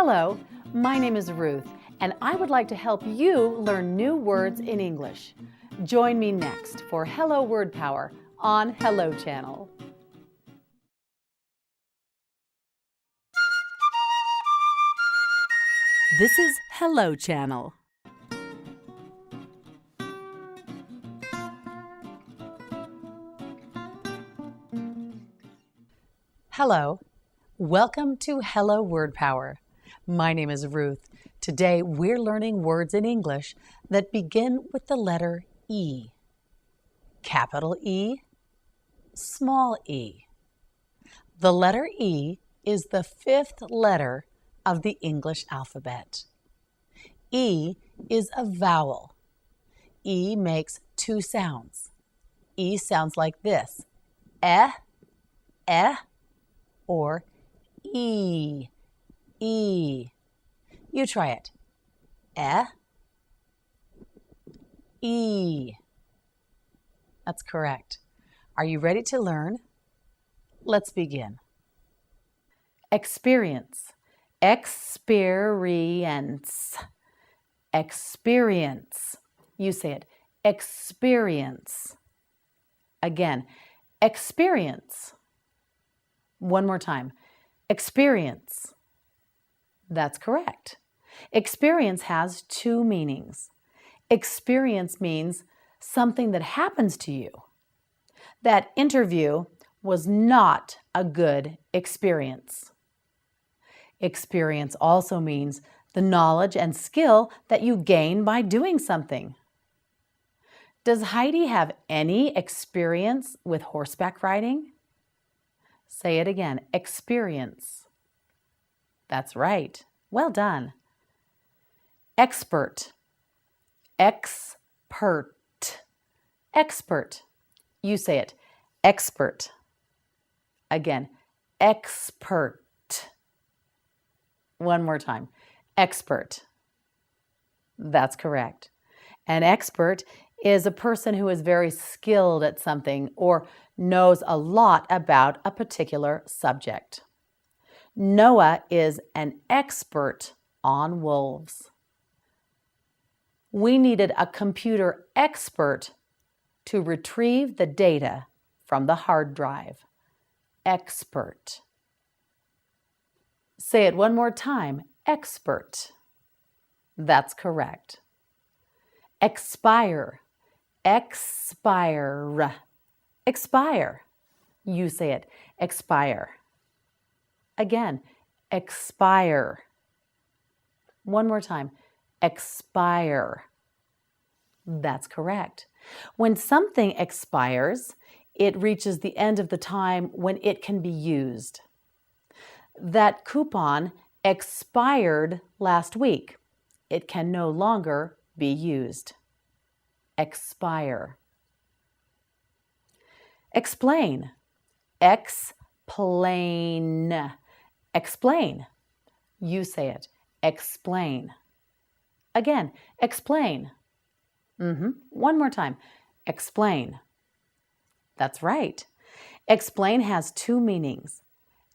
Hello, my name is Ruth, and I would like to help you learn new words in English. Join me next for Hello Word Power on Hello Channel. This is Hello Channel. Hello, welcome to Hello Word Power. My name is Ruth. Today we're learning words in English that begin with the letter E. Capital E, small e. The letter E is the fifth letter of the English alphabet. E is a vowel. E makes two sounds. E sounds like this: eh, or E, E. You try it. E. That's correct. Are you ready to learn? Let's begin. Experience. Experience. Experience. You say it. Experience. Again, experience. One more time. Experience. That's correct. Experience has two meanings. Experience means something that happens to you. That interview was not a good experience. Experience also means the knowledge and skill that you gain by doing something. Does Heidi have any experience with horseback riding? Say it again. Experience. That's right. Well done. Expert. Expert. Expert. You say it. Expert. Again. Expert. One more time. Expert. That's correct. An expert is a person who is very skilled at something or knows a lot about a particular subject. Noah is an expert on wolves. We needed a computer expert to retrieve the data from the hard drive. Expert. Say it one more time. Expert. That's correct. Expire. Expire. Expire. You say it. Expire. Again, expire. One more time. Expire. That's correct. When something expires, it reaches the end of the time when it can be used. That coupon expired last week. It can no longer be used. Expire. Explain. Explain. Explain. You say it. Explain. Again, explain. One more time. Explain. That's right. Explain has two meanings.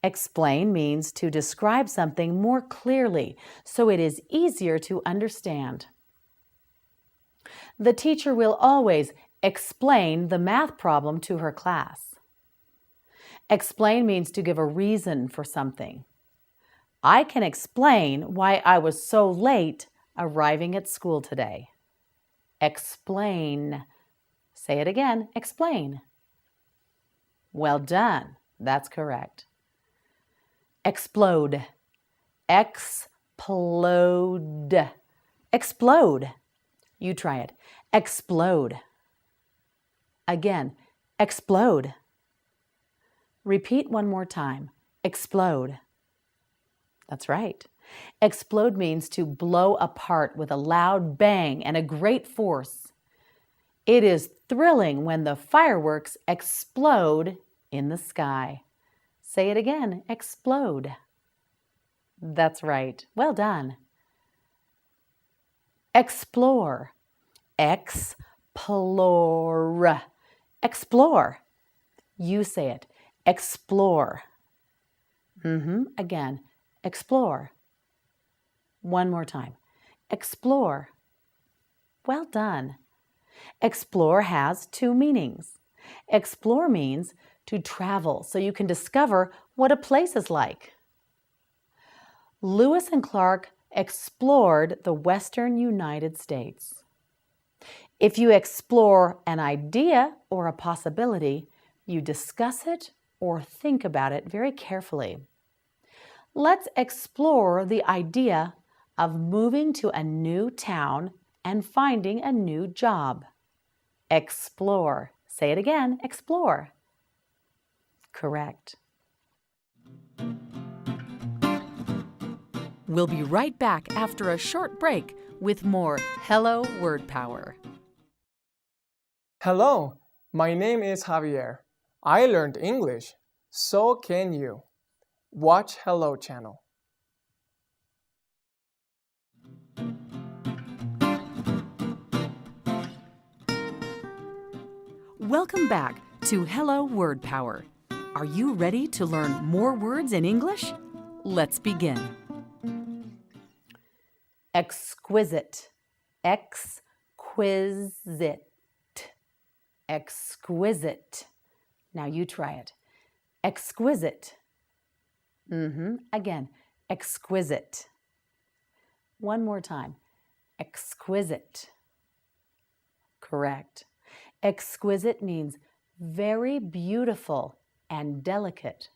Explain means to describe something more clearly so it is easier to understand. The teacher will always explain the math problem to her class. Explain means to give a reason for something. I can explain why I was so late arriving at school today. Explain. Say it again. Explain. Well done. That's correct. Explode. Explode. Explode. You try it. Explode. Again, explode. Repeat one more time. Explode. That's right. Explode means to blow apart with a loud bang and a great force. It is thrilling when the fireworks explode in the sky. Say it again. Explode. That's right. Well done. Explore. Explore. Explore. You say it. Explore. Again. Explore. One more time. Explore. Well done. Explore has two meanings. Explore means to travel so you can discover what a place is like. Lewis and Clark explored the western United States. If you explore an idea or a possibility, you discuss it or think about it very carefully. Let's explore the idea of moving to a new town and finding a new job. Explore. Say it again, explore. Correct. We'll be right back after a short break with more Hello Word Power. Hello, my name is Javier. I learned English. So can you. Watch Hello Channel. Welcome back to Hello Word Power. Are you ready to learn more words in English? Let's begin. Exquisite. Exquisite. Exquisite. Now you try it. Exquisite. Again, exquisite. One more time. Exquisite. Correct. Exquisite means very beautiful and delicate.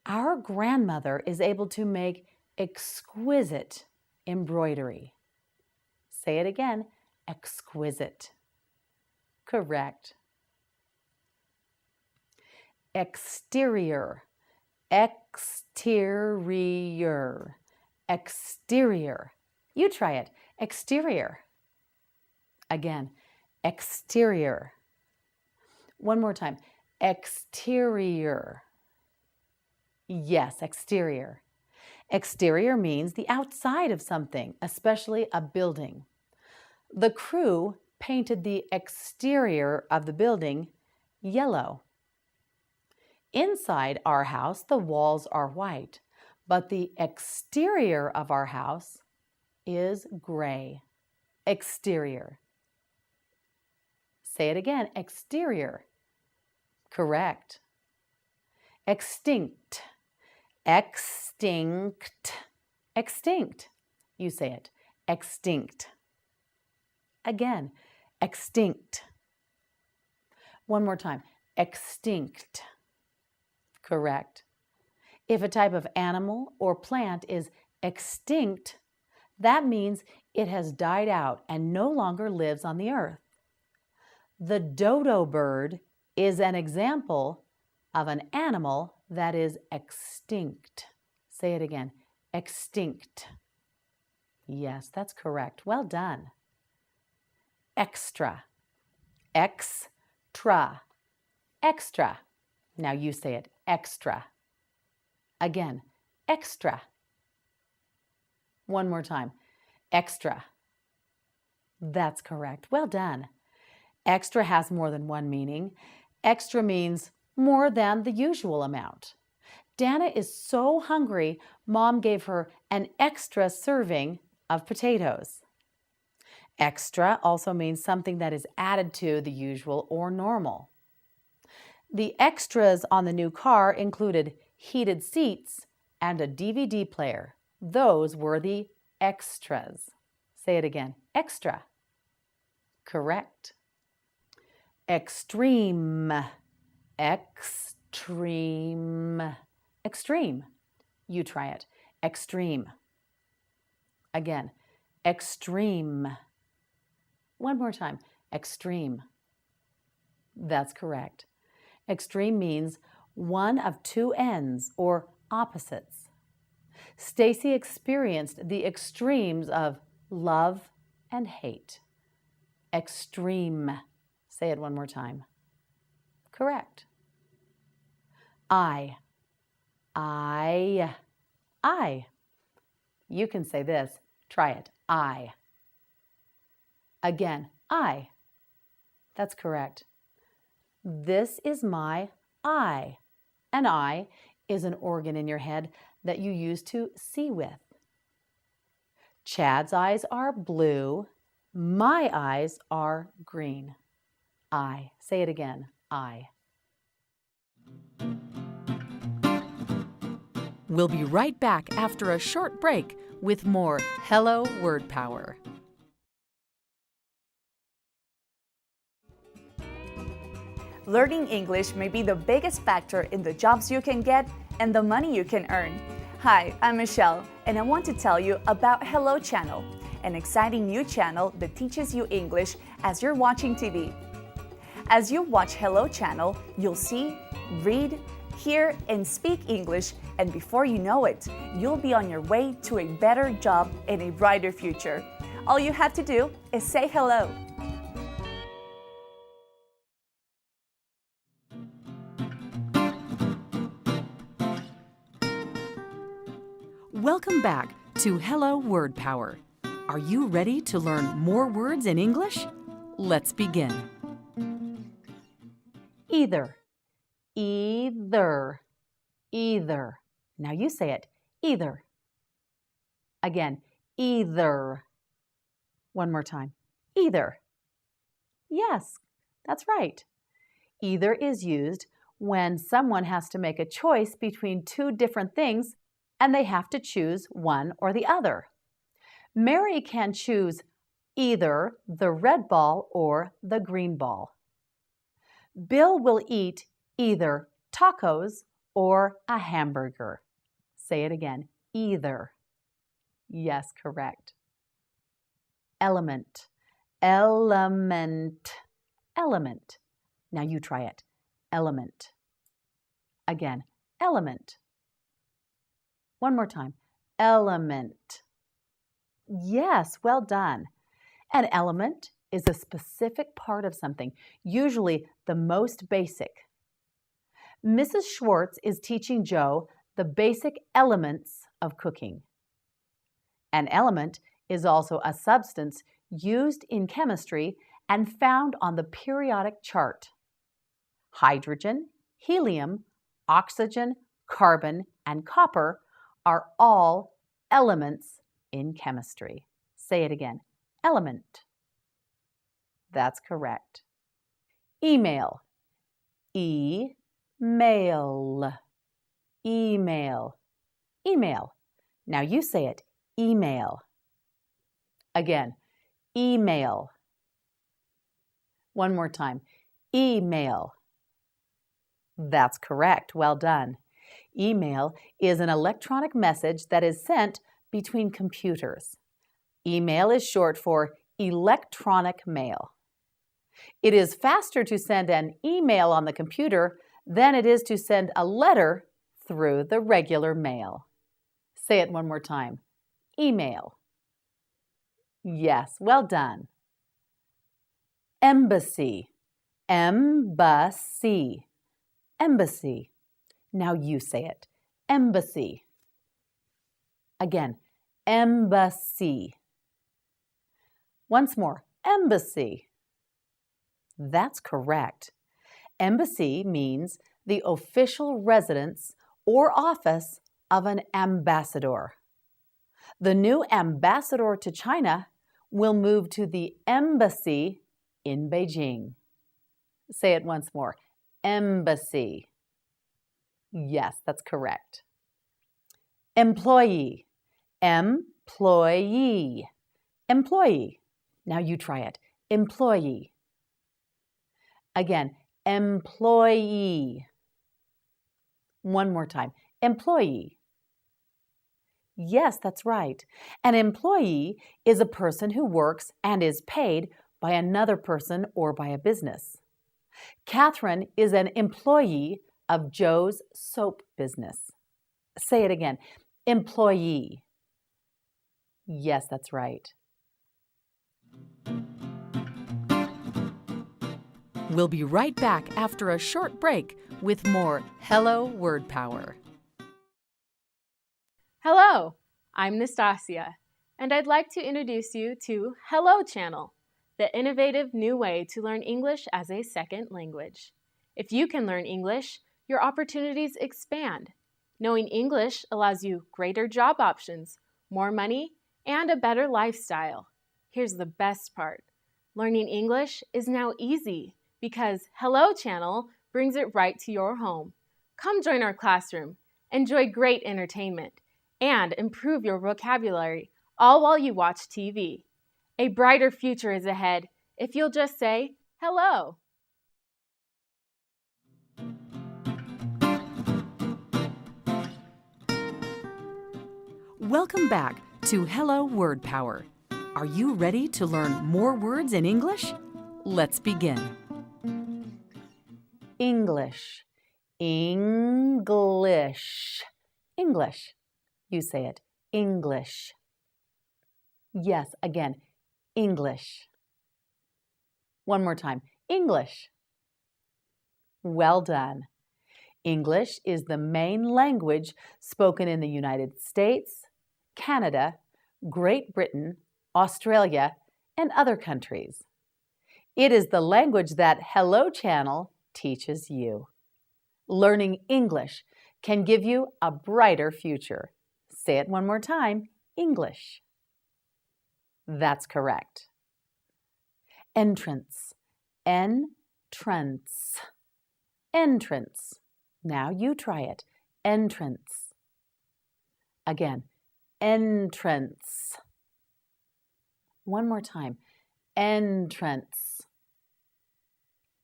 Our grandmother is able to make exquisite embroidery. Say it again, exquisite. Correct. Exterior. Exterior. Exterior. You try it. Exterior. Again, exterior. One more time. Exterior. Yes, exterior. Exterior means the outside of something, especially a building. The crew painted the exterior of the building yellow. Inside our house, the walls are white, but the exterior of our house is gray. Exterior. Say it again, exterior. Correct. Extinct. Extinct. Extinct. You say it. Extinct. Again, extinct. One more time. Extinct. Correct. If a type of animal or plant is extinct, that means it has died out and no longer lives on the earth. The dodo bird is an example of an animal that is extinct. Say it again. Extinct. Yes, that's correct. Well done. Extra. Extra. Extra. Now you say it. Extra. Again. Extra. One more time. Extra. That's correct. Well done. Extra has more than one meaning. Extra means more than the usual amount. Dana is so hungry, Mom gave her an extra serving of potatoes. Extra also means something that is added to the usual or normal. The extras on the new car included heated seats and a DVD player. Those were the extras. Say it again. Extra. Correct. Extreme. Extreme. Extreme. You try it. Extreme. Again. Extreme. One more time. Extreme. That's correct. Extreme means one of two ends or opposites. Stacy experienced the extremes of love and hate. Extreme. Say it one more time. Correct. I. You can say this. Try it. I. Again, I. That's correct. This is my eye. An eye is an organ in your head that you use to see with. Chad's eyes are blue. My eyes are green. I. Say it again. I. We'll be right back after a short break with more Hello Word Power. Learning English may be the biggest factor in the jobs you can get and the money you can earn. Hi, I'm Michelle, and I want to tell you about Hello Channel, an exciting new channel that teaches you English as you're watching TV. As you watch Hello Channel, you'll see, read, hear, and speak English, and before you know it, you'll be on your way to a better job and a brighter future. All you have to do is say hello. Welcome back to Hello Word Power. Are you ready to learn more words in English? Let's begin. Either. Either. Either. Now you say it. Either. Again. Either. One more time. Either. Yes, that's right. Either is used when someone has to make a choice between two different things and they have to choose one or the other. Mary can choose either the red ball or the green ball. Bill will eat either tacos or a hamburger. Say it again, either. Yes, correct. Element, element, element. Now you try it. Element. Again, element. One more time. Element. Yes, well done. An element is a specific part of something, usually the most basic. Mrs. Schwartz is teaching Joe the basic elements of cooking. An element is also a substance used in chemistry and found on the periodic chart. Hydrogen, helium, oxygen, carbon, and copper are all elements in chemistry. Say it again. Element. That's correct. Email. E-mail. Email. Email. Now you say it. Email. Again. Email. One more time. Email. That's correct. Well done. Email is an electronic message that is sent between computers. Email is short for electronic mail. It is faster to send an email on the computer than it is to send a letter through the regular mail. Say it one more time. Email. Yes, well done. Embassy. Embassy. Embassy. Now you say it. Embassy. Again, embassy. Once more, embassy. That's correct. Embassy means the official residence or office of an ambassador. The new ambassador to China will move to the embassy in Beijing. Say it once more. Embassy. Yes, that's correct. Employee. Employee. Employee. Now you try it. Employee. Again, employee. One more time. Employee. Yes, that's right. An employee is a person who works and is paid by another person or by a business. Catherine is an employee of Joe's soap business. Say it again. Employee. Yes, that's right. We'll be right back after a short break with more Hello Word Power. Hello, I'm Nastasia, and I'd like to introduce you to Hello Channel, the innovative new way to learn English as a second language. If you can learn English, your opportunities expand. Knowing English allows you greater job options, more money, and a better lifestyle. Here's the best part. Learning English is now easy because Hello Channel brings it right to your home. Come join our classroom, enjoy great entertainment, and improve your vocabulary, all while you watch TV. A brighter future is ahead if you'll just say hello. Welcome back to Hello Word Power. Are you ready to learn more words in English? Let's begin. English, English, English. You say it, English. Yes, again, English. One more time, English. Well done. English is the main language spoken in the United States, Canada, Great Britain, Australia, and other countries. It is the language that Hello Channel teaches you. Learning English can give you a brighter future. Say it one more time, English. That's correct. Entrance, entrance, entrance. Now you try it, entrance. Again, entrance. One more time, entrance.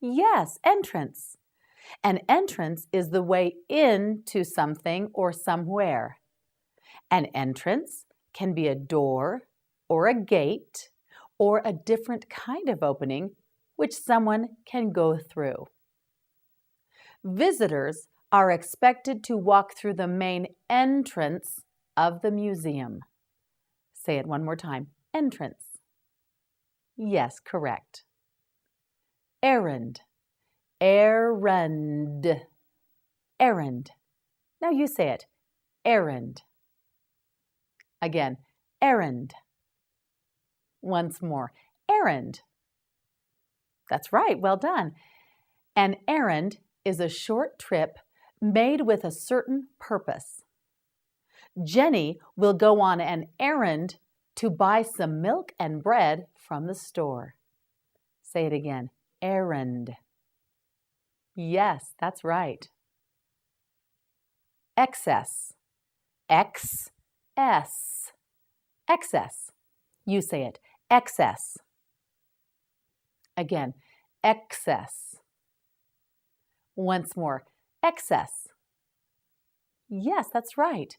Yes, entrance. An entrance is the way into something or somewhere. An entrance can be a door or a gate or a different kind of opening which someone can go through. Visitors are expected to walk through the main entrance of the museum. Say it one more time, entrance. Yes, correct. Errand, errand, errand. Now you say it, errand. Again, errand. Once more, errand. That's right, well done. An errand is a short trip made with a certain purpose. Jenny will go on an errand to buy some milk and bread from the store. Say it again, errand. Yes, that's right. Excess, X-S, excess. You say it, excess. Again, excess. Once more, excess. Yes, that's right.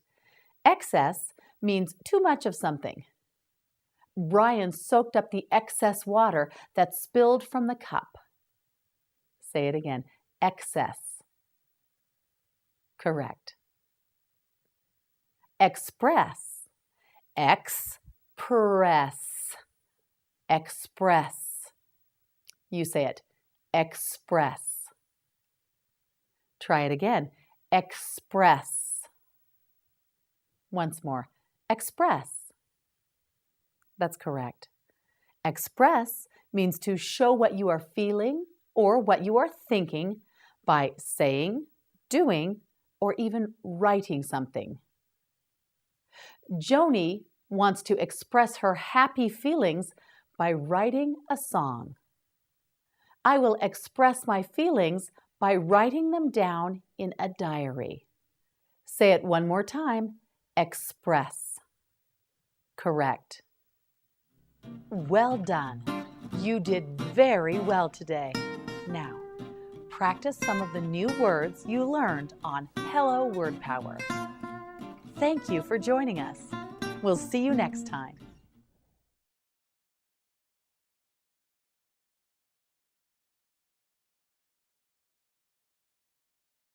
Excess means too much of something. Brian soaked up the excess water that spilled from the cup. Say it again, excess. Correct. Express, express, express. You say it, express. Try it again, express. Once more, express. That's correct. Express means to show what you are feeling or what you are thinking by saying, doing, or even writing something. Joni wants to express her happy feelings by writing a song. I will express my feelings by writing them down in a diary. Say it one more time, express. Correct. Well done. You did very well today. Now, practice some of the new words you learned on Hello Word Power. Thank you for joining us. We'll see you next time.